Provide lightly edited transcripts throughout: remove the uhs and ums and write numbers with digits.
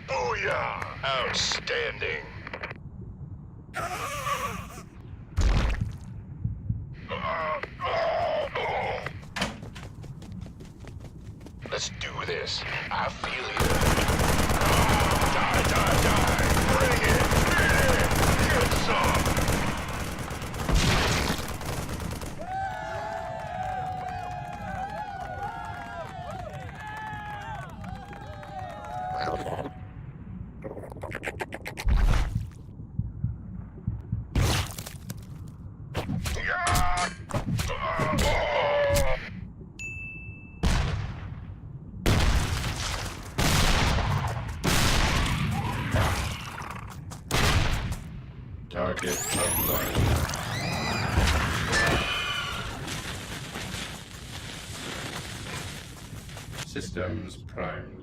Booyah! Outstanding! Let's do this. I feel you. Die, die, die! Bring it! Get it! Get some! Target online. Systems primed.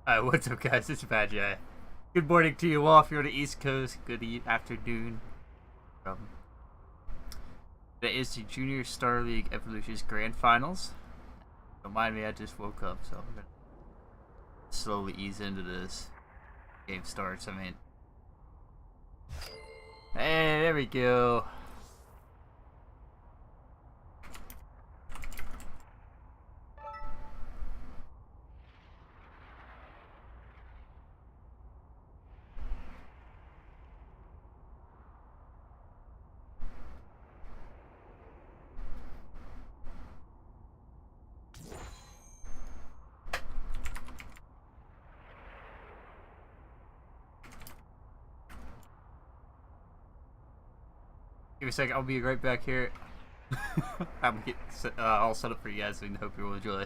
Alright, what's up guys, it's Bad Jay. Good morning to you all if you're on the East Coast, good afternoon. Today is the Junior Star League Evolutions Grand Finals. Don't mind me, I just woke up, so I'm gonna slowly ease into this. Game starts, hey, there we go. Give me a second, I'll be right back here. I'm getting all set up for you guys, so I hope you will enjoy.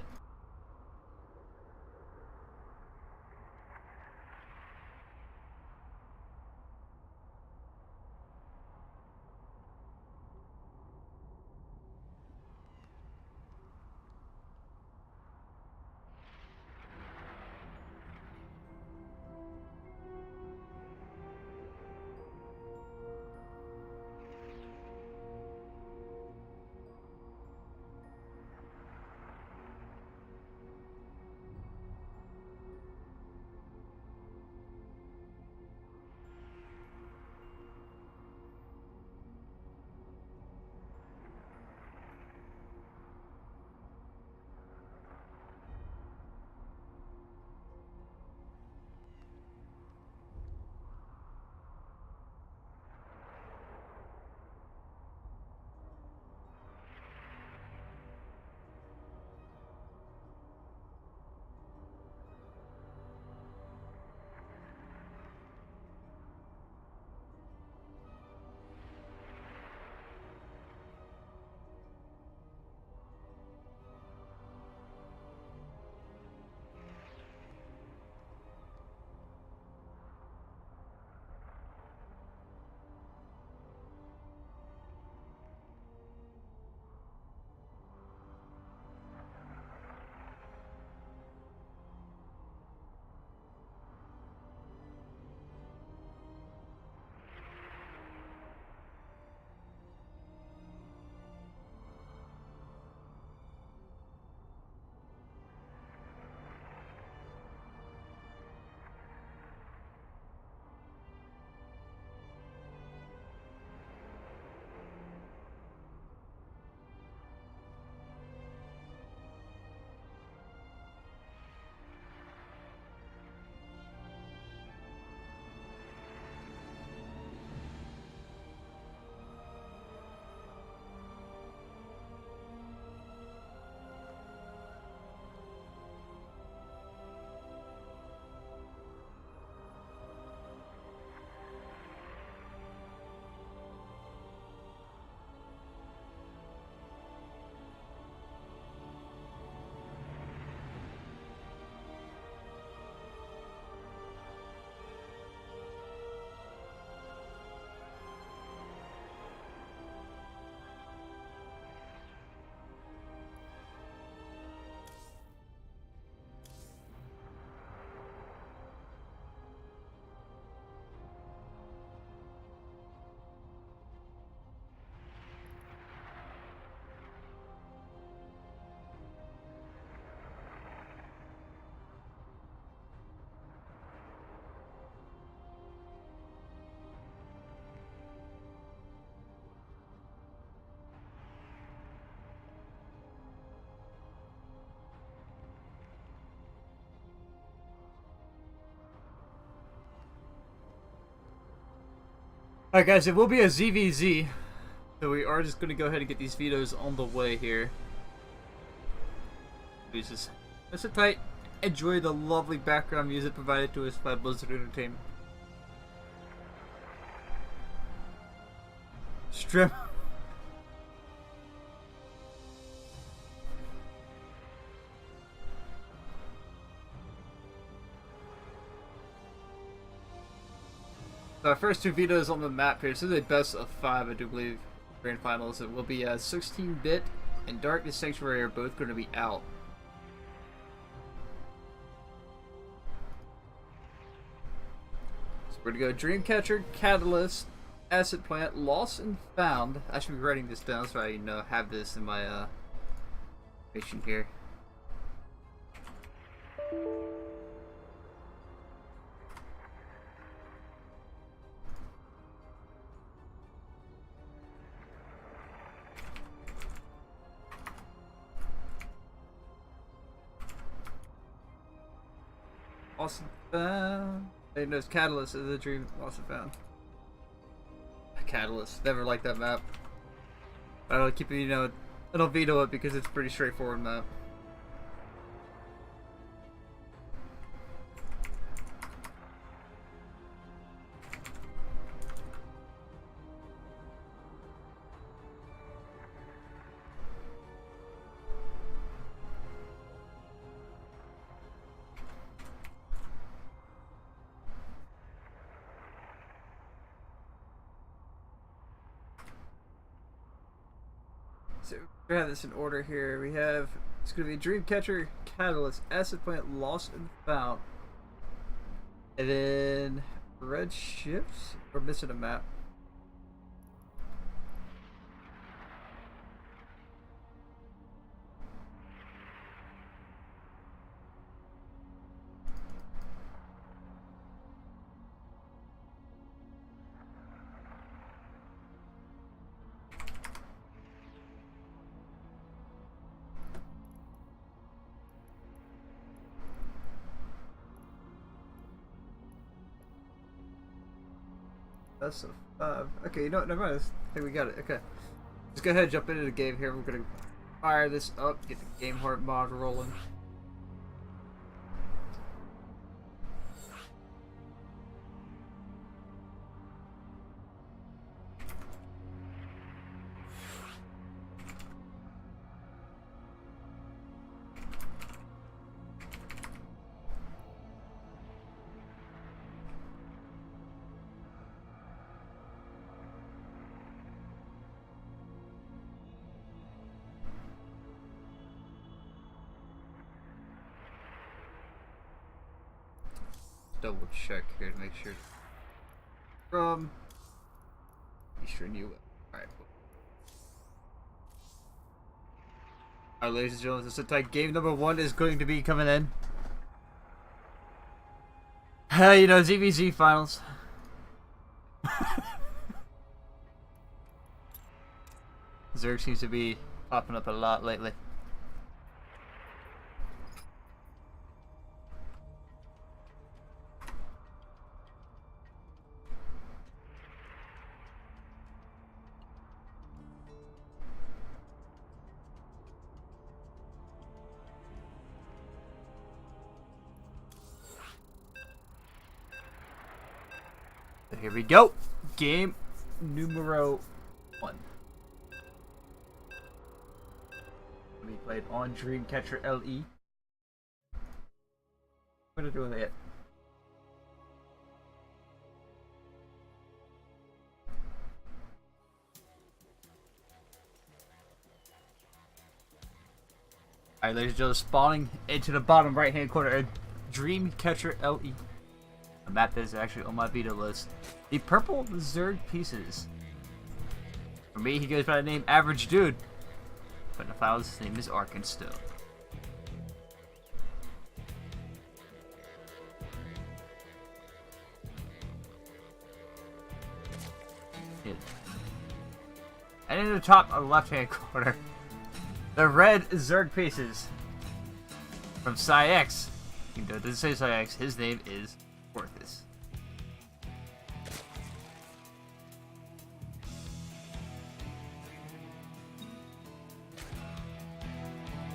Alright guys, it will be a ZVZ. So we are just going to go ahead and get these vetoes on the way here. Please just sit tight. Enjoy the lovely background music provided to us by Blizzard Entertainment. Strip. So our first two vetoes on the map here. This is a best of 5, I do believe. Grand finals. It will be 16-bit and Darkness Sanctuary are both going to be out. So we're going to go Dreamcatcher, Catalyst, Acid Plant, Lost and Found. I should be writing this down so I have this in my information here. Lost and Found. Hey, no, it's Catalyst is the Dream. Lost and Found. Catalyst. Never liked that map. I don't keep it, I don't veto it because it's a pretty straightforward map. So we have this in order here. We have, it's going to be Dreamcatcher, Catalyst, Acid Plant, Lost and Found. And then Red Ships. We're missing a map. That's a 5. Okay, you know what? Never mind. I think we got it. Okay. Let's go ahead and jump into the game here. We're going to fire this up, get the Game Heart mod rolling. Double check here to make sure. From Eastern US. Alright. Alright, ladies and gentlemen, this is game number 1 is going to be coming in. ZVZ finals. Zerg seems to be popping up a lot lately. Here we go. Game numero 1. We played on Dreamcatcher LE. What are we doing that? Alright, ladies and gentlemen, spawning into the bottom right hand corner of Dreamcatcher LE. A map that is actually on my beta list. The purple Zerg pieces. For me, he goes by the name AverageDude. But in the files, his name is Arkin still. And in the top left hand corner, the red Zerg pieces. From Psyx. Even though it doesn't say Psyx, his name is Kwarthys.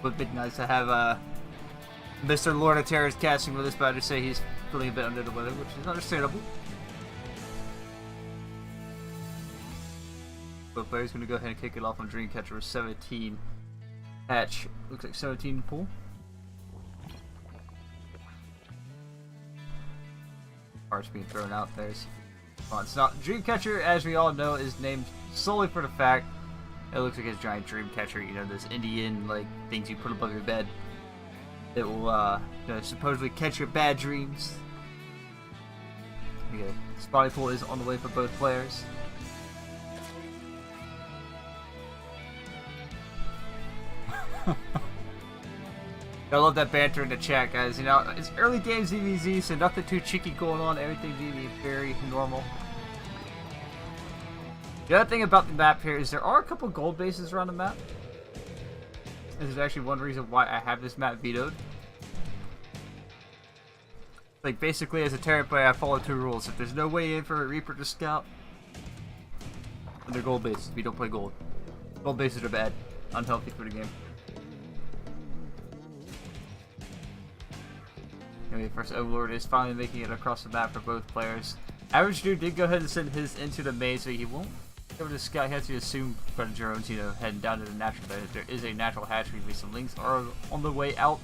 would be nice to have Mr. Lord of Terror's casting with us, but I just say he's feeling a bit under the weather, which is understandable. Both players going to go ahead and kick it off on Dreamcatcher with 17 hatch. Looks like 17 pull. Cards being thrown out there. It's not Dreamcatcher, as we all know, is named solely for the fact it looks like his giant Dreamcatcher. You know, those Indian like things you put above your bed. It will supposedly catch your bad dreams. Okay, spotting pool is on the way for both players. I love that banter in the chat, guys. You know, it's early games EVZ, so nothing too cheeky going on. Everything's going to be very normal. The other thing about the map here is there are a couple gold bases around the map. This is actually one reason why I have this map vetoed. Like, basically, as a Terran player, I follow two rules. If there's no way in for a Reaper to scout, then they're gold bases. We don't play gold. Gold bases are bad. Unhealthy for the game. Anyway, first Overlord is finally making it across the map for both players. AverageDude did go ahead and send his into the maze, but he won't be able to scout. He has to assume Predator owns, you know, heading down to the natural bed. There is a natural hatchery. Some links are on the way out.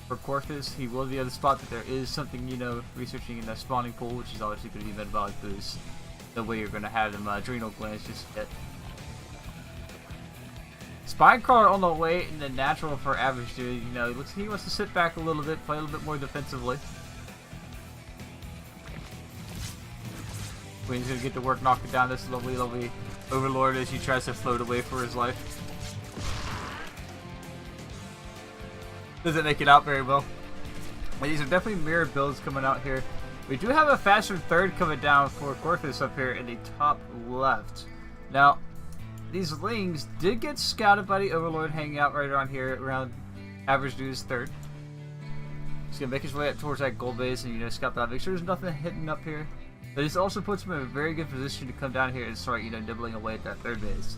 For Kwarthys, he will be able to spot that there is something, you know, researching in the spawning pool, which is obviously going to be metabolic boost. No way you're going to have them adrenal glands just yet. Spinecrawler on the way in the natural for AverageDude. You know, it looks like he wants to sit back a little bit, play a little bit more defensively. Queen's going to get to work knocking down this lovely, lovely Overlord as he tries to float away for his life. Doesn't make it out very well. But these are definitely mirror builds coming out here. We do have a faster third coming down for Kwarthys up here in the top left. Now, these lings did get scouted by the Overlord hanging out right around here, around AverageDude's third. He's going to make his way up towards that gold base and, you know, scout that. Make sure there's nothing hidden up here. But this also puts him in a very good position to come down here and start, you know, nibbling away at that third base.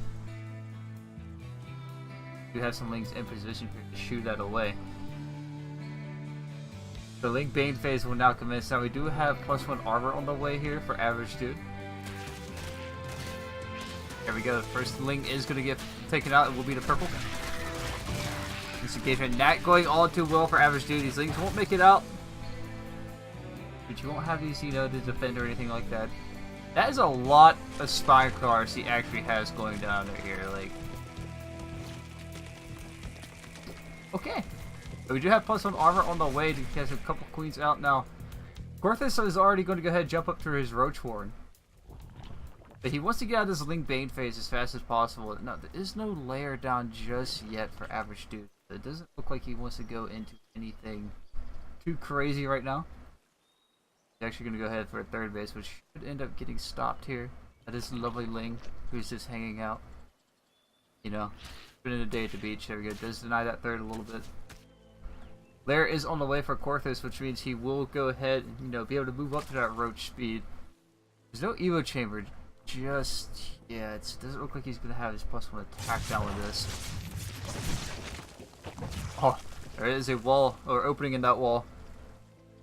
You have some lings in position here to shoot that away. The Link Bane phase will now commence. Now we do have +1 armor on the way here for AverageDude. There we go. The first Link is going to get taken out. It will be the purple. This engagement not going all too well for AverageDude. These Lings won't make it out. But you won't have these, you know, to defend or anything like that. That is a lot of spy cars he actually has going down right here. Like, okay. But we do have +1 armor on the way to catch a couple queens out now. Kwarthys is already going to go ahead and jump up through his Roach Horn. But he wants to get out of this Link Bane phase as fast as possible. Now, there is no layer down just yet for AverageDude. It doesn't look like he wants to go into anything too crazy right now. He's actually going to go ahead for a third base, which should end up getting stopped here. That is lovely Ling, who's just hanging out. You know, spending a day at the beach. There we go. Does deny that third a little bit. Lair is on the way for Kwarthys, which means he will go ahead and, you know, be able to move up to that Roach speed. There's no Evo chamber just yet. It doesn't look like he's going to have his +1 attack down with this. Oh, there is a wall, or opening in that wall.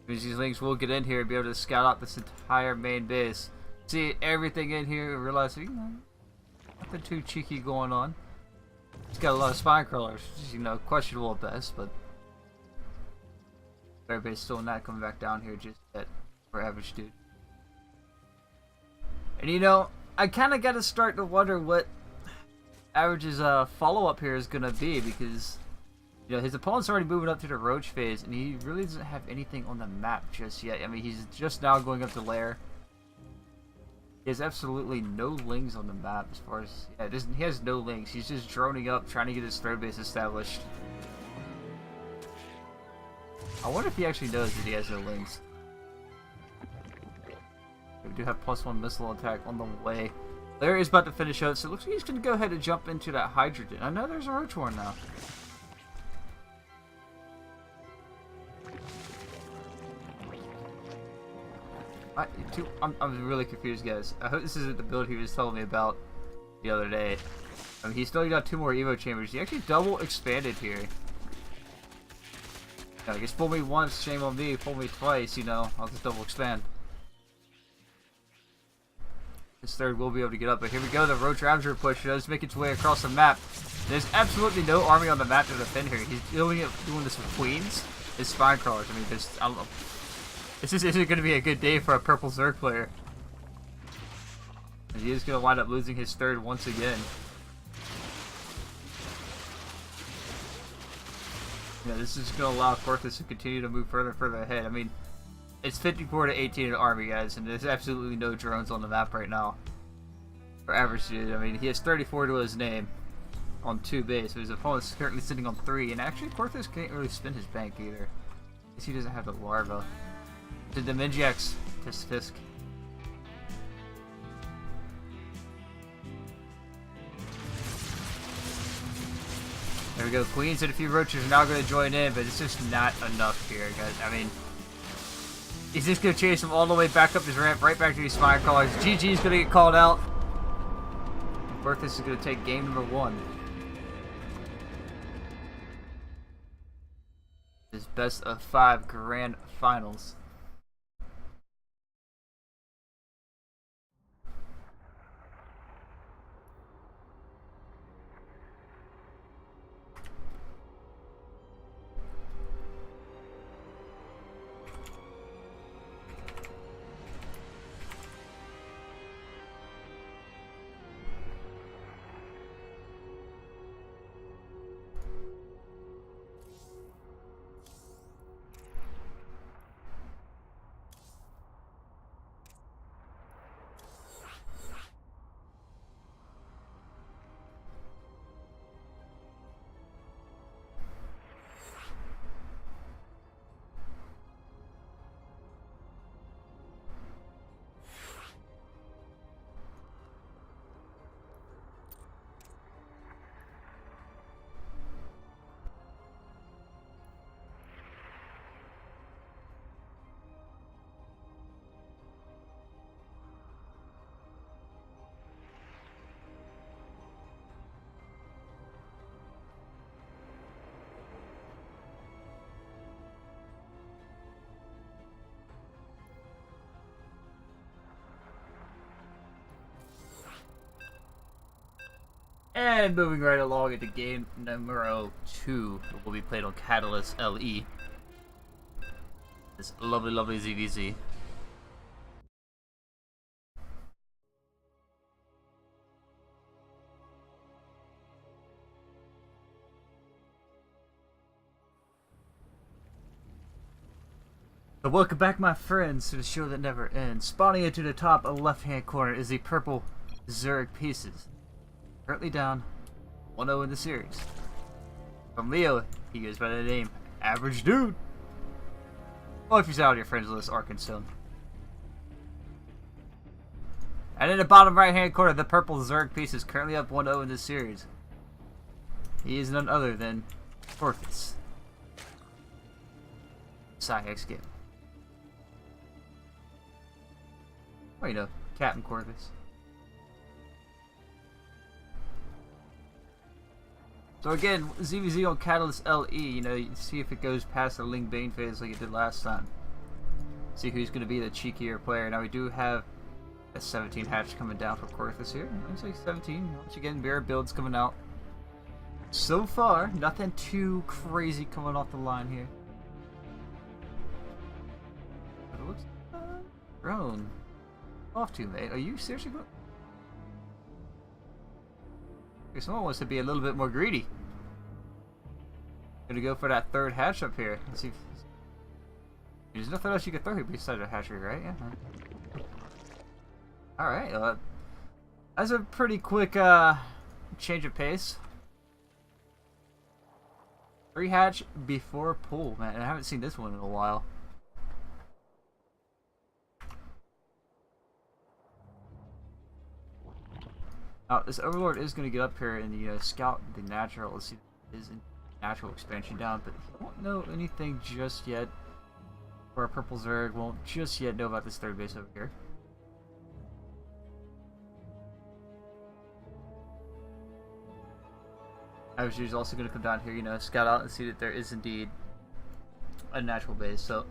These Lings will get in here and be able to scout out this entire main base. See everything in here and realize, you know, nothing too cheeky going on. He's got a lot of spine crawlers, which is, you know, questionable at best, but everybody's still not coming back down here just yet for AverageDude. And, you know, I kind of got to start to wonder what Average's follow-up here is going to be, because, you know, his opponent's already moving up to the Roach phase, and he really doesn't have anything on the map just yet. I mean, he's just now going up to Lair. He has absolutely no lings on the map as far as... Yeah, he has no lings. He's just droning up, trying to get his third base established. I wonder if he actually knows that he has no lings. We do have +1 missile attack on the way. Lair is about to finish out, so it looks like he's going to go ahead and jump into that Hydrogen. I know there's a Roach Horn now. I'm really confused, guys. I hope this isn't the build he was telling me about the other day. I mean, he's still got 2 more Evo chambers. He actually double expanded here. I guess fool me once, shame on me. Fool me twice, you know. I'll just double expand. This third will be able to get up, but here we go. The Roach Ravager push does make its way across the map. There's absolutely no army on the map to defend here. He's doing this with Queens. His Spine Crawlers. I mean, I don't know. This isn't going to be a good day for a purple Zerg player. And he is going to wind up losing his third once again. Yeah, this is going to allow Kwarthys to continue to move further and further ahead. I mean, it's 54 to 18 in army, guys, and there's absolutely no drones on the map right now. For AverageDude, I mean, he has 34 to his name on 2 base, but his opponent's currently sitting on 3, and actually Kwarthys can't really spin his bank either. I guess he doesn't have the larva. The Dimenjax, tisk tisk. There we go, Queens and a few Roaches are now going to join in, but it's just not enough here, guys. I mean, he's just going to chase him all the way back up his ramp, right back to these Spine Crawlers. GG's going to get called out. Kwarthys is going to take game number 1. His best of 5 grand finals. And moving right along into game number 2, that will be played on Catalyst LE. This lovely, lovely ZVZ. So welcome back, my friends, to the show that never ends. Spawning into the top left-hand corner is the purple Zerg Pieces. Currently down 1-0 in the series. From Leo, he goes by the name AverageDude. Well, if he's out of your friends list, Arkansas. And in the bottom right-hand corner, the purple Zerg Piece is currently up 1-0 in this series. He is none other than Kwarthys. Psyx game. Well, you know, Captain Kwarthys. So again, ZVZ on Catalyst LE, you know, you see if it goes past the Ling Bane phase like it did last time. See who's going to be the cheekier player. Now we do have a 17 hatch coming down for Kwarthys here. Looks like 17. Once again, mirror builds coming out. So far, nothing too crazy coming off the line here. But it looks drone. Off to, mate. Are you seriously going? Someone wants to be a little bit more greedy. Gonna go for that third hatch up here. Let's see if there's nothing else you can throw here besides a hatchery, right? Yeah. Alright, that's a pretty quick change of pace. 3 hatch before pull, man. I haven't seen this one in a while. This Overlord is going to get up here and scout the natural. Let's see if his natural expansion down, but he won't know anything just yet. For our purple Zerg, won't just yet know about this third base over here. AverageDude is also going to come down here, you know, scout out and see that there is indeed a natural base. So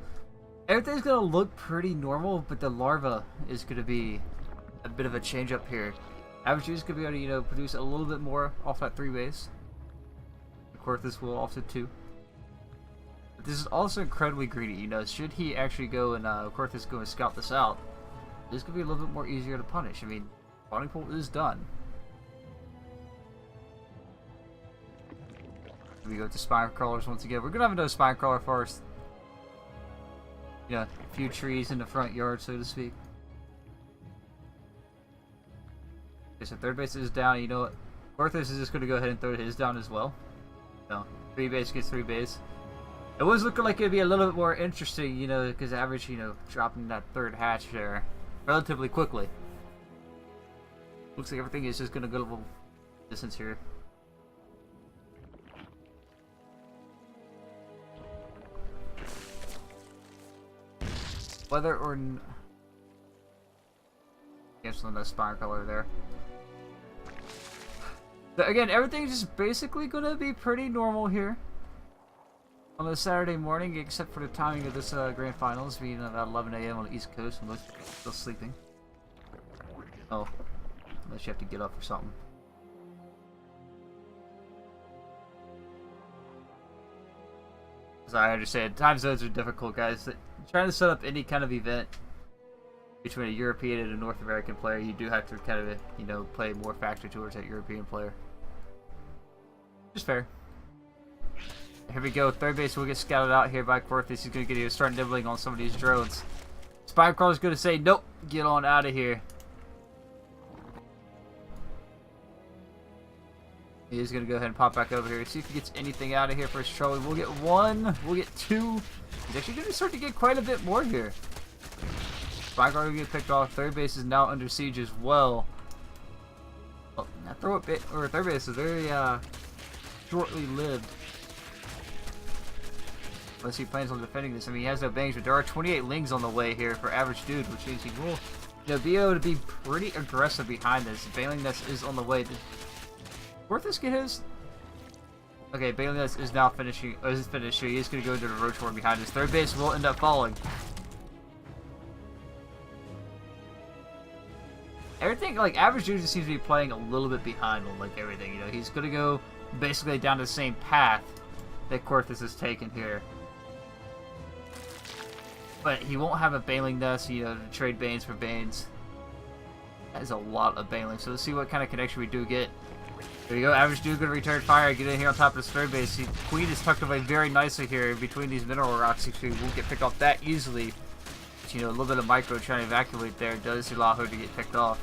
everything's going to look pretty normal, but the larva is going to be a bit of a change up here. AverageDude is going to be able to, you know, produce a little bit more off that 3 base. Kwarthys will offset 2. But this is also incredibly greedy, you know. Should he actually go and Kwarthys go and scout this out, this could be a little bit more easier to punish. I mean, spawning pool is done. We go to spine crawlers once again. We're gonna have another spine crawler first. You know, a few trees in the front yard, so to speak. Okay, so 3rd base is down. You know what? Kwarthys is just gonna go ahead and throw his down as well. No, 3 base gets 3 base. It was looking like it'd be a little bit more interesting, you know, because Average, you know, dropping that 3rd hatch there relatively quickly. Looks like everything is just gonna go a little distance here. Whether or canceling that spine color there. So again, everything's just basically gonna be pretty normal here on a Saturday morning, except for the timing of this grand finals being about 11 a.m. on the East Coast, and most people are still sleeping. Oh, unless you have to get up or something. As I understand, time zones are difficult, guys. Trying to set up any kind of event between a European and a North American player, you do have to kind of, you know, play more factor towards that European player. Just fair. Here we go. 3rd base will get scouted out here by Kwarthys. He's going to start nibbling on some of these drones. Spine Crawler's going to say, nope, get on out of here. He's going to go ahead and pop back over here. See if he gets anything out of here for his trolley. We'll get 1. We'll get 2. He's actually going to start to get quite a bit more here. Spine Crawler will get picked off. 3rd base is now under siege as well. Oh, now throw it bit, or 3rd base is very shortly lived. Unless he plans on defending this. I mean, he has no bangs, but there are 28 lings on the way here for AverageDude, which means he will, you know, be able to be pretty aggressive behind this. Bailing Nest is on the way. Kwarthys get his? Okay, Bailing Nest is now finishing. Oh, is finished. So he is going to go into the roach horde behind his 3rd base. Will end up falling. Everything, like, AverageDude just seems to be playing a little bit behind on, like, everything. You know, he's going to go basically down the same path that Kwarthys has taken here. But he won't have a Bailing Nest, you know, to trade Banes for Banes. That is a lot of Bailing. So let's see what kind of connection we do get. There you go. AverageDude going to return fire. Get in here on top of his 3rd base. Queen is tucked away very nicely here between these mineral rocks. He won't get picked off that easily. But, you know, a little bit of micro trying to evacuate there does allow her to get picked off.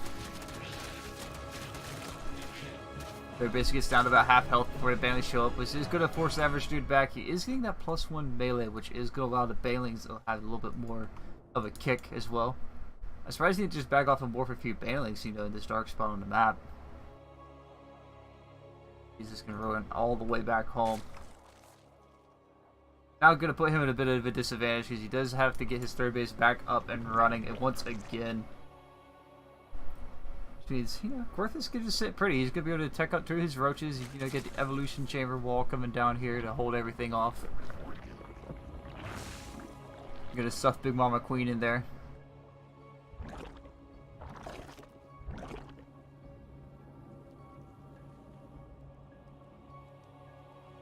3rd base gets down to about half health before the Bailings show up, which is going to force AverageDude back. He is getting that +1 melee, which is going to allow the Bailings to have a little bit more of a kick as well. I'm surprised he didn't just back off and morph a few Bailings, you know, in this dark spot on the map. He's just going to run all the way back home. Now going to put him in a bit of a disadvantage because he does have to get his 3rd base back up and running once again. Which means, you know, Kwarthys can just sit pretty. He's going to be able to tech up through his roaches. You know, get the evolution chamber wall coming down here to hold everything off. Going to stuff Big Mama Queen in there.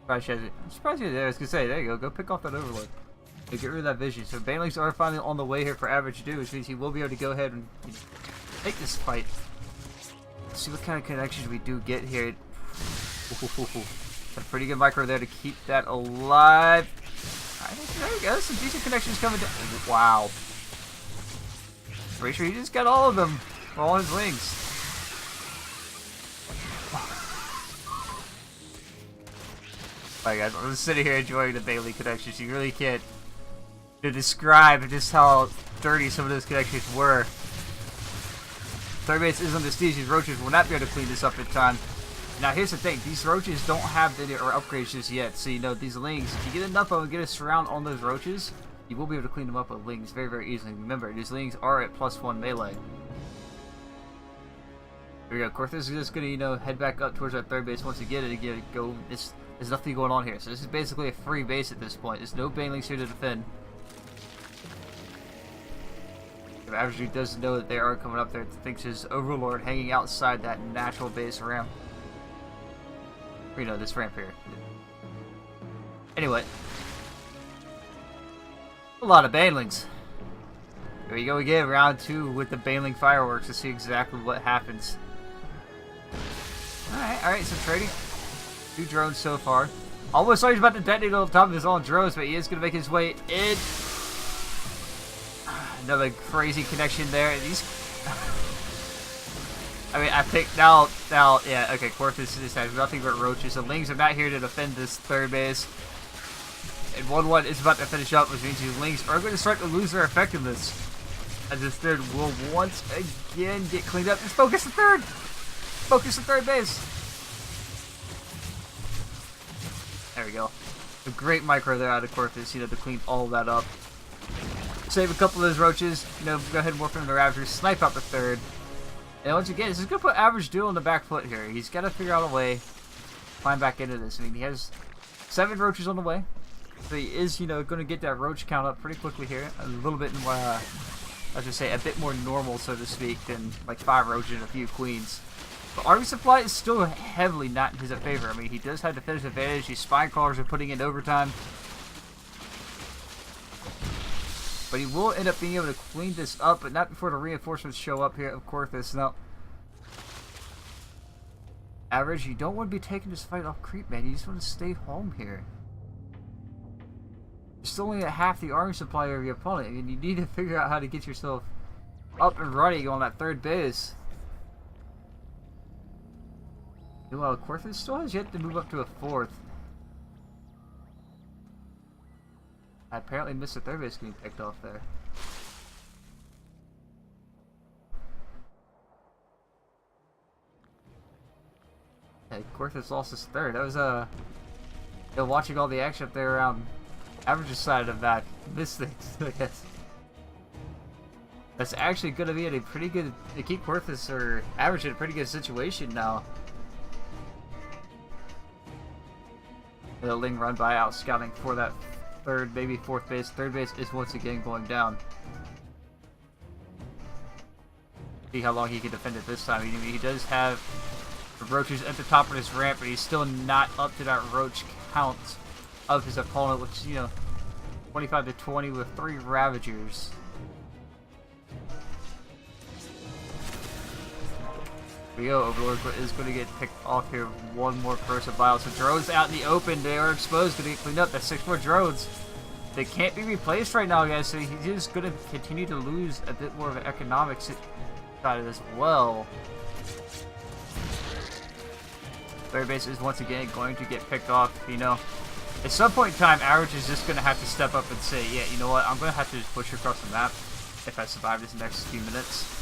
I'm surprised you're there. I was gonna say, there you go. Go pick off that overload. Get rid of that vision. So Banelings are finally on the way here for AverageDude, which means he will be able to go ahead and take this fight. Let's see what kind of connections we do get here. A pretty good micro there to keep that alive. There you go. Some decent connections coming down. Wow. Pretty sure he just got all of them for all his wings. Alright guys, I'm just sitting here enjoying the Bailey connections. You really can't describe just how dirty some of those connections were. 3rd base is under siege. These roaches will not be able to clean this up in time. Now here's the thing, these roaches don't have any upgrades just yet. So you know, these lings, if you get enough of them, get a surround on those roaches, you will be able to clean them up with lings very, very easily. Remember, these lings are at +1 melee. Here we go. Kwarthys is just gonna, you know, head back up towards that third base once again and again go. There's nothing going on here, so this is basically a free base at this point. There's no banelings here to defend. If AverageDude doesn't know that they are coming up there, thinks his Overlord hanging outside that natural base ramp. Or, you know, this ramp here. Anyway. A lot of banelings. Here we go again, round 2 with the baneling fireworks to see exactly what happens. Alright, some trading. 2 drones so far. Almost thought he was about to detonate on top of his own drones, but he is going to make his way in. Another crazy connection there. These... I mean, I think now, yeah, okay, Kwarthys just has nothing but roaches. The Lings are not here to defend this third base. And 1-1 is about to finish up, which means the Lings are going to start to lose their effectiveness. As this third will once again get cleaned up. Just focus the third! Focus the third base! There we go. A great micro there out of Kwarthys, you know, to clean all of that up. Save a couple of those roaches, you know, go ahead and work from the Ravagers, snipe out the third. And once again, this is going to put AverageDude on the back foot here. He's got to figure out a way to climb back into this. I mean, he has 7 roaches on the way. So he is, you know, going to get that roach count up pretty quickly here. A little bit more, let's just say, a bit more normal, so to speak, than like 5 roaches and a few queens. But army supply is still heavily not in his favor. I mean, he does have defensive advantage. These spine crawlers are putting in overtime. But he will end up being able to clean this up, but not before the reinforcements show up here, of Kwarthys. Now, Average, you don't want to be taking this fight off creep, man. You just want to stay home here. You're still only at half the army supply of your opponent, and you need to figure out how to get yourself up and running on that third base. Meanwhile, Kwarthys still has yet to move up to a 4th. I apparently missed the third base getting picked off there. Hey, Kwarthys lost his third. That was, you know, watching all the action up there around Average's side of that. Missed things, I guess. That's actually going to be in a pretty good, to keep Kwarthys or Average in a pretty good situation now. The Ling run by out scouting for that third, maybe 4th base. Third base is once again going down. See how long he can defend it this time. He does have roaches at the top of his ramp, but he's still not up to that roach count of his opponent, which, you know, 25 to 20 with 3 Ravagers. Here we go. Overlord is going to get picked off here. 1 more Corrosive Vial. So drones out in the open. They are exposed. Going to get cleaned up. That's 6 more drones. They can't be replaced right now, guys. So he's just going to continue to lose a bit more of an economic side of this as well. Third base is once again going to get picked off. You know, at some point in time, Average is just going to have to step up and say, yeah, you know what? I'm going to have to just push across the map if I survive this next few minutes.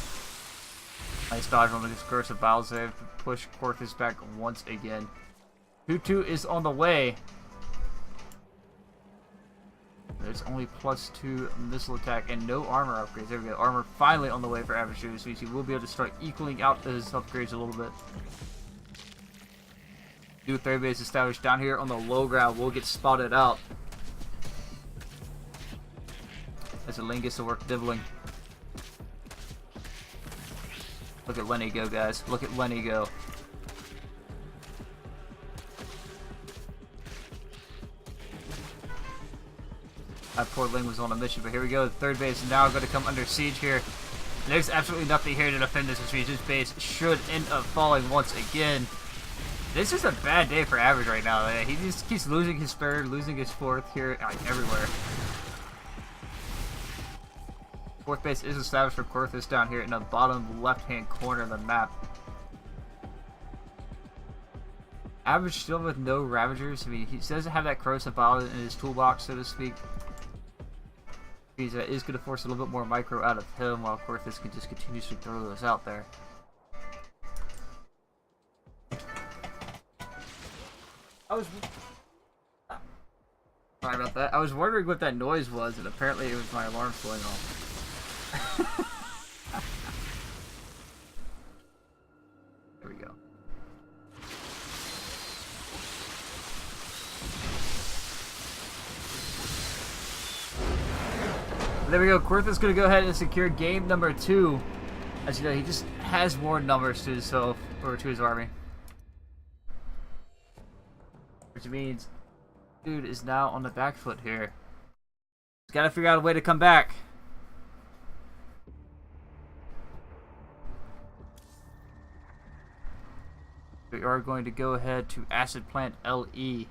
Nice dodge on these Corrosive Vials there to push Kwarthys back once again. 2-2 is on the way. There's only +2 missile attack and no armor upgrades. There we go. Armor finally on the way for AverageDude, so he will be able to start equaling out those upgrades a little bit. New third base established down here on the low ground. Will get spotted out as the Ling gets to work dibbling. Look at Lenny go, guys. Look at Lenny go. That poor Ling was on a mission, but here we go. The third base is now going to come under siege here. And there's absolutely nothing here to defend this, which means this base should end up falling once again. This is a bad day for Average right now. He just keeps losing his third, losing his 4th here, everywhere. 4th base is established for Kwarthys down here in the bottom left-hand corner of the map. Average still with no Ravagers. I mean, he doesn't have that Corrosive Vial in his toolbox, so to speak. He is going to force a little bit more micro out of him, while Kwarthys can just continuously throw those out there. Sorry about that. I was wondering what that noise was, and apparently it was my alarms going off. There we go. Kwarthys gonna go ahead and secure game number 2. As you know, he just has more numbers to himself or to his army, which means dude is now on the back foot here. He's got to figure out a way to come back. We are going to go ahead to acid plant LE.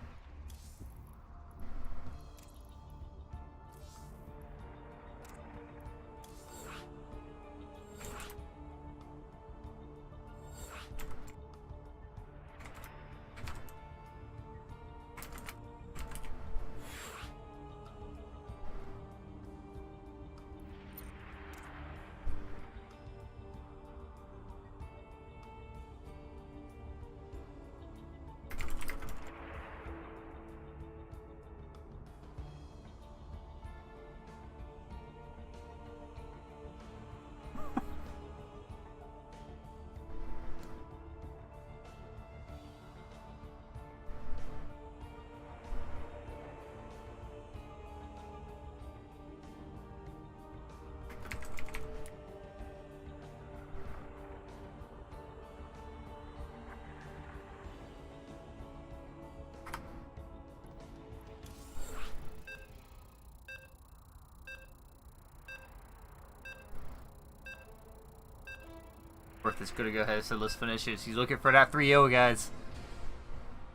Kwarthys gonna go ahead and say, let's finish this. He's looking for that 3-0, guys.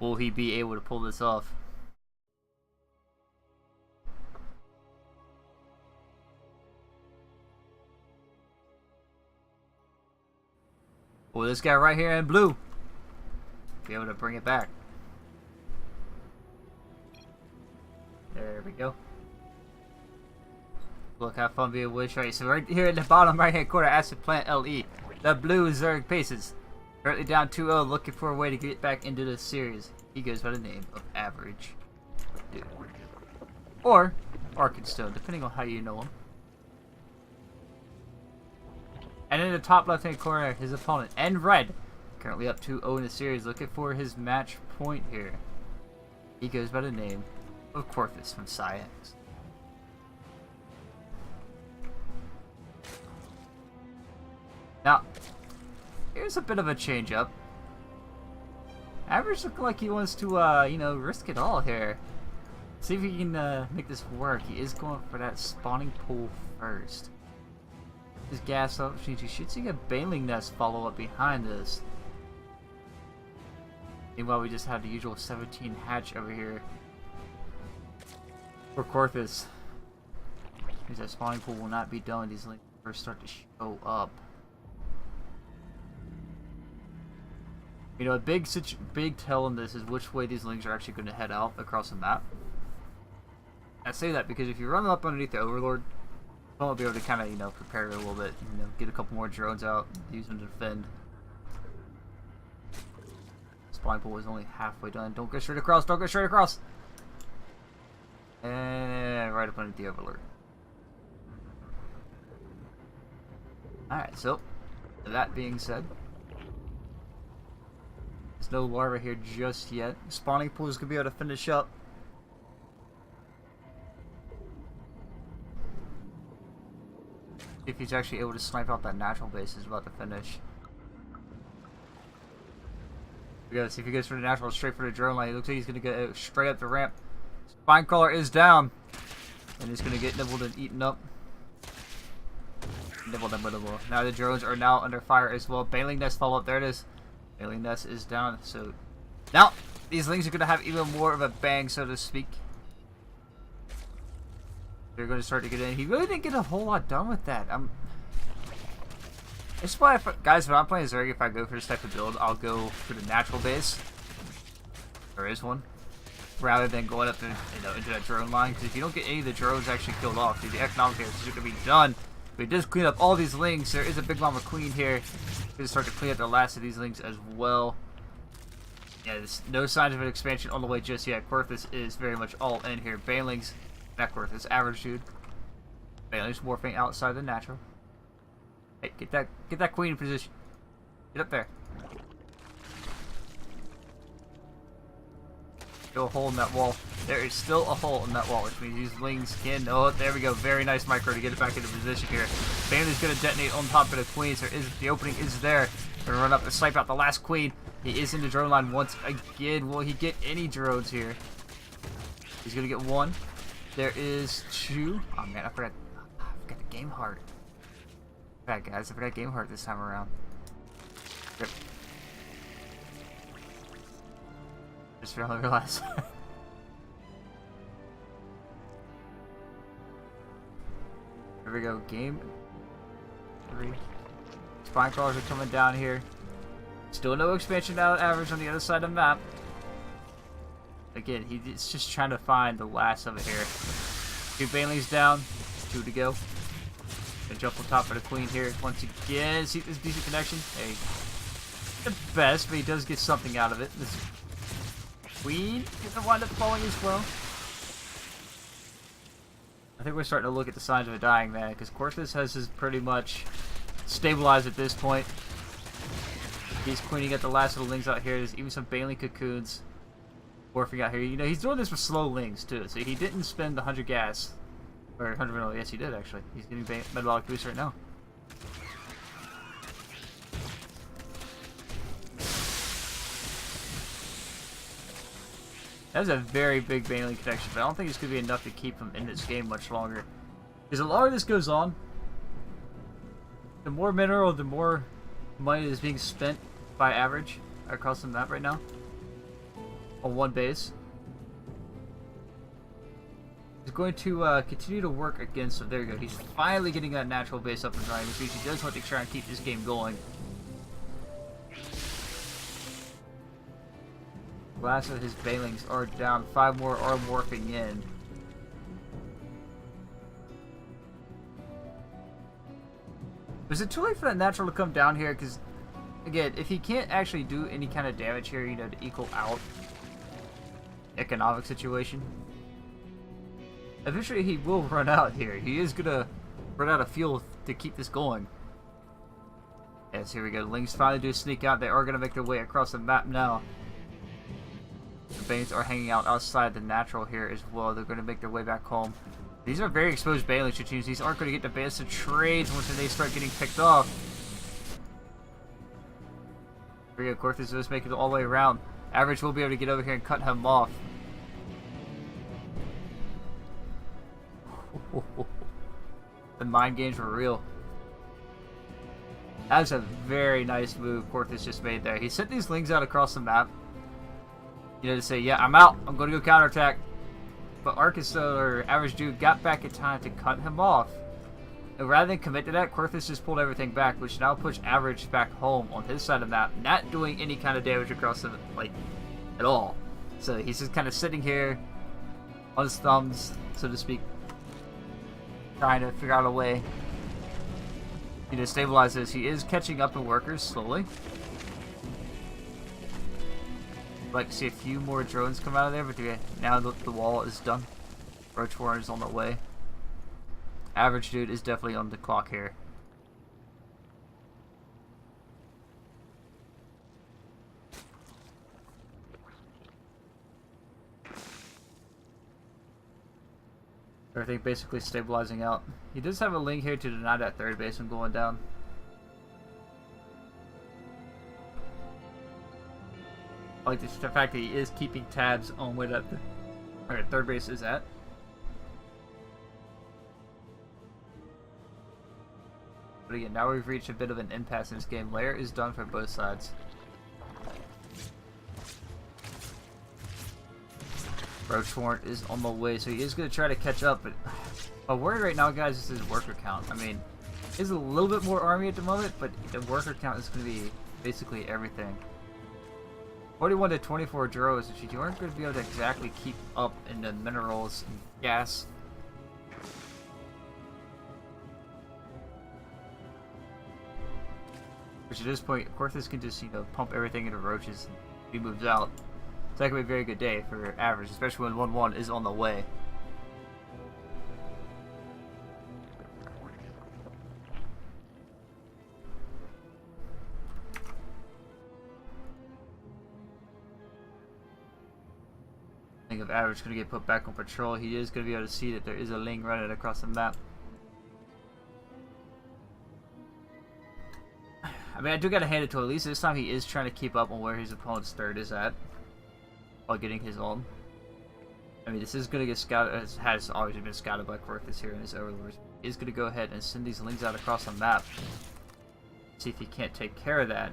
Will he be able to pull this off? Will this guy right here in blue be able to bring it back? There we go. Look how fun be a wish. Right, so right here in the bottom right hand corner, acid plant LE. The blue Zerg Paces. Currently down 2-0, looking for a way to get back into this series. He goes by the name of AverageDude. Or Arkenstone, depending on how you know him. And in the top left hand corner, his opponent, and red, currently up 2-0 in the series, looking for his match point here. He goes by the name of Kwarthys from Science. Now, here's a bit of a change up. Average looking like he wants to, you know, risk it all here. See if he can make this work. He is going for that spawning pool first. His gas up, you should see a baling nest follow up behind this. Meanwhile, we just have the usual 17 hatch over here for Kwarthys. Because that spawning pool will not be done when these links first start to show up. You know, a big tell in this is which way these links are actually going to head out across the map. I say that because if you run up underneath the Overlord, you won't be able to kind of, you know, prepare it a little bit. You know, get a couple more drones out, use them to defend. Spawning pool is only halfway done. Don't go straight across. Don't go straight across. And right up underneath the Overlord. Alright, so that being said, there's no larva here just yet. Spawning pool is going to be able to finish up. If he's actually able to snipe out that natural base, is about to finish. We gotta see if he goes for the natural, straight for the drone line. It looks like he's going to go straight up the ramp. Spinecrawler is down. And he's going to get nibbled and eaten up. Nibbled. Now the drones are now under fire as well. Baling nest follow up. There it is. Baling nest is down. So now these lings are going to have even more of a bang, so to speak. They're going to start to get in. He really didn't get a whole lot done with that. It's why, guys, when I'm playing Zerg, if I go for this type of build, I'll go for the natural base. There is one. Rather than going up to, you know, into that drone line. Because if you don't get any of the drones actually killed off, dude, the economic here is going to be done. We just clean up all these lings. There is a Big Mama Queen here. We're going to start to clean up the last of these lings as well. Yeah, there's no signs of an expansion on the way just yet. Kwarthys is very much all in here. Banelings, not Kwarthys, AverageDude. Banelings morphing outside the natural. Hey, get that queen in position. Get up there. Still a hole in that wall. There is still a hole in that wall, which means these lings can... Oh, there we go. Very nice micro to get it back into position here. Bailey's going to detonate on top of the queens. The opening is there. Going to run up and snipe out the last queen. He is in the drone line once again. Will he get any drones here? He's going to get one. There is two. Oh, man, I forgot the game heart. Bad guys. I forgot game heart this time around. Yep. Just realized. Here we go. Game 3. Spine crawlers are coming down here. Still no expansion out average on the other side of the map. Again, he's just trying to find the last of it here. 2 banelings down. 2 to go. Gonna jump on top of the queen here once again. See this decent connection? Hey, the best, but he does get something out of it. This queen is gonna wind up falling as well. I think we're starting to look at the signs of a dying man, because Kwarthys has his pretty much stabilized at this point. He's queening at the last of the lings out here. There's even some baneling cocoons morphing out here. You know, he's doing this with slow lings too, so he didn't spend the 100 gas. Or 100 mineral. Yes, he did actually. He's getting metabolic boost right now. That was a very big baneling connection, but I don't think it's going to be enough to keep him in this game much longer. Because the longer this goes on, the more mineral, the more money is being spent by average across the map right now. On one base. He's going to continue to work against him. There you go. He's finally getting that natural base up and running, which means he does want to try and keep this game going. Last of his banelings are down. 5 more are morphing in. Is it too late for that natural to come down here? Because, again, if he can't actually do any kind of damage here, you know, to equal out economic situation, eventually he will run out here. He is gonna run out of fuel to keep this going. Yes, here we go. Lings finally do sneak out. They are gonna make their way across the map now. The Banes are hanging out outside the natural here as well. They're gonna make their way back home. These are very exposed banelings, which means these aren't gonna get the best of trades once they start getting picked off. Here we go. Kwarthys is making it all the way around. Average will be able to get over here and cut him off. The mind games were real. That was a very nice move Kwarthys just made there. He sent these lings out across the map, you know, to say, yeah, I'm out. I'm going to go counterattack. But or AverageDude got back in time to cut him off. And rather than commit to that, Kwarthys just pulled everything back, which now puts Average back home on his side of the map, not doing any kind of damage across the, like, at all. So he's just kind of sitting here on his thumbs, so to speak, trying to figure out a way, you know, to stabilize this. He is catching up in workers slowly. I'd like to see a few more drones come out of there, but now that the wall is done, Roach Warren is on the way. AverageDude is definitely on the clock here. Everything basically stabilizing out. He does have a link here to deny that third base from going down. I like the fact that he is keeping tabs on where that third base is at. But again, now we've reached a bit of an impasse in this game. Lair is done for both sides. Roach Warrant is on the way, so he is going to try to catch up. But my worry right now, guys, is his worker count. I mean, he's a little bit more army at the moment, but the worker count is going to be basically everything. 41 to 24 drones, which you aren't going to be able to exactly keep up in the minerals and gas. Which at this point, Kwarthys can just, you know, pump everything into roaches and he moves out. So that could be a very good day for average, especially when 1-1 is on the way. Ling of Average going to get put back on patrol. He is going to be able to see that there is a Ling running across the map. I mean, I do got to hand it to him. At least this time he is trying to keep up on where his opponent's third is at while getting his ult. I mean, this is going to get scouted, has always been scouted by Kwarthys here in his overlords. He is going to go ahead and send these Lings out across the map. See if he can't take care of that.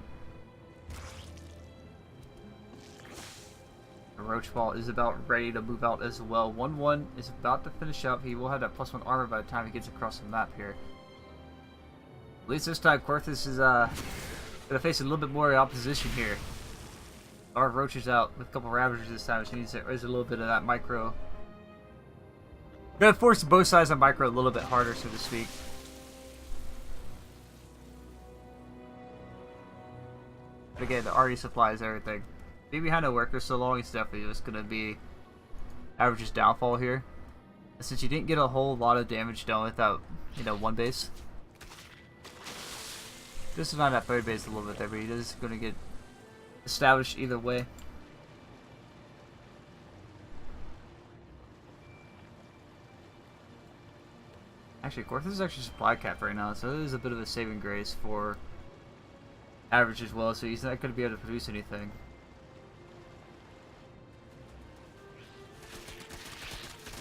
The Roach Ball is about ready to move out as well. 1-1 is about to finish up. He will have that +1 armor by the time he gets across the map here. At least this time, Kwarthys is going to face a little bit more opposition here. Our Roaches out with a couple Ravagers this time, which means there is a little bit of that micro. Going to force both sides of micro a little bit harder, so to speak. But again, the arty supplies everything. Being behind a worker so long is definitely just going to be Average's downfall here. Since you didn't get a whole lot of damage done without, you know, one base. This is not that third base a little bit there, but he is going to get established either way. Actually, Kwarthys is actually supply cap right now, so it is a bit of a saving grace for Average as well, so he's not going to be able to produce anything.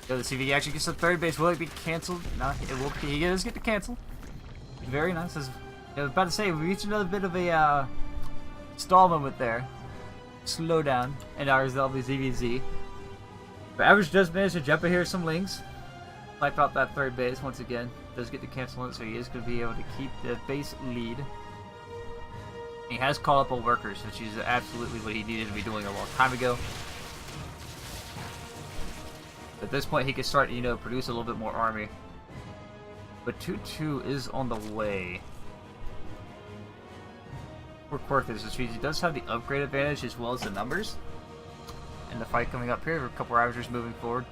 Let's see if he actually gets the third base. Will it be cancelled? No, it will. He does get to cancel. Very nice. I was about to say, we reached another bit of a stall moment there. Slow down. And our Zelda ZVZ. But Average does manage to jump in here some Lings. Wipe out that third base once again. Does get to cancel it, so he is going to be able to keep the base lead. He has called up on workers, which is absolutely what he needed to be doing a long time ago. At this point, he can start, you know, produce a little bit more army. But 2-2 is on the way for Kwarthys, which means he does have the upgrade advantage as well as the numbers. And the fight coming up here, a couple Ravagers moving forward.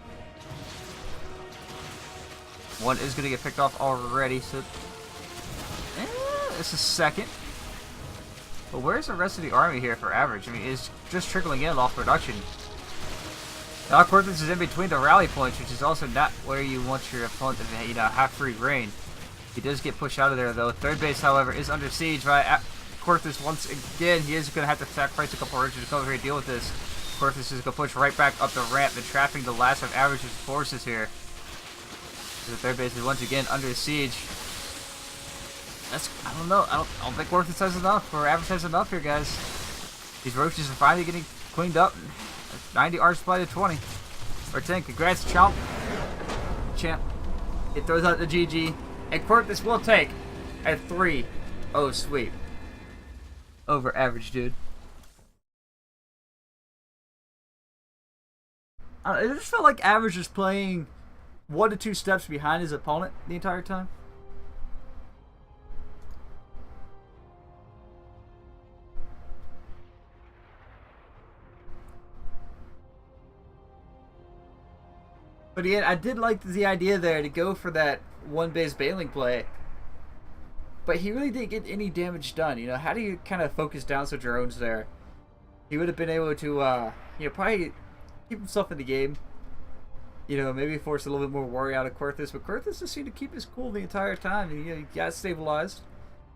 One is going to get picked off already, so this is second. But where's the rest of the army here for Average? I mean, it's just trickling in off production. Now Kwarthys is in between the rally points, which is also not where you want your opponent to, you know, have free reign. He does get pushed out of there, though. Third base, however, is under siege by Kwarthys once again. He is going to have to sacrifice a couple of Roaches to come over here and deal with this. Kwarthys is going to push right back up the ramp and trapping the last of Average's forces here. The third base is once again under siege. I don't know. I don't think Kwarthys has enough, or Average has enough here, guys. These Roaches are finally getting cleaned up. 90 art supply to 20. Or 10. Congrats, Chomp. Champ. It throws out the GG. And Kwarthys will take a 3-0 sweep over AverageDude. It just felt like Average was playing 1 to 2 steps behind his opponent the entire time. But again, I did like the idea there to go for that one base bailing play. But he really didn't get any damage done. You know, how do you kind of focus down some drones there? He would have been able to, you know, probably keep himself in the game. You know, maybe force a little bit more worry out of Kwarthys. But Kwarthys just seemed to keep his cool the entire time. And, you know, he got stabilized.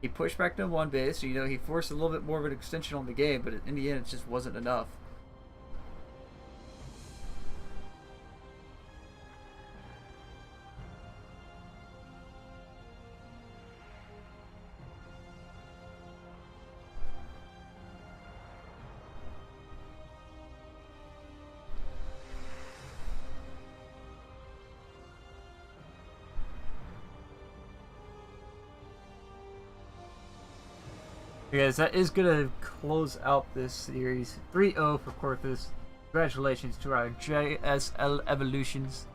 He pushed back to one base. You know, he forced a little bit more of an extension on the game. But in the end, it just wasn't enough. Guys, that is going to close out this series. 3-0 for Kwarthys. Congratulations to our JSL Evolutions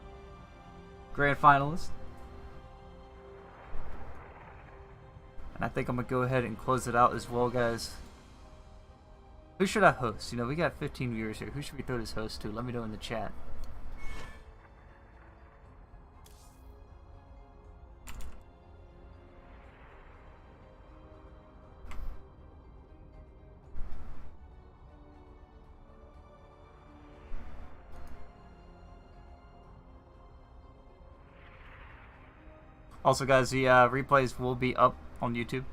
Grand Finalist. And I think I'm going to go ahead and close it out as well, guys. Who should I host? You know, we got 15 viewers here. Who should we throw this host to? Let me know in the chat. Also, guys, the replays will be up on YouTube.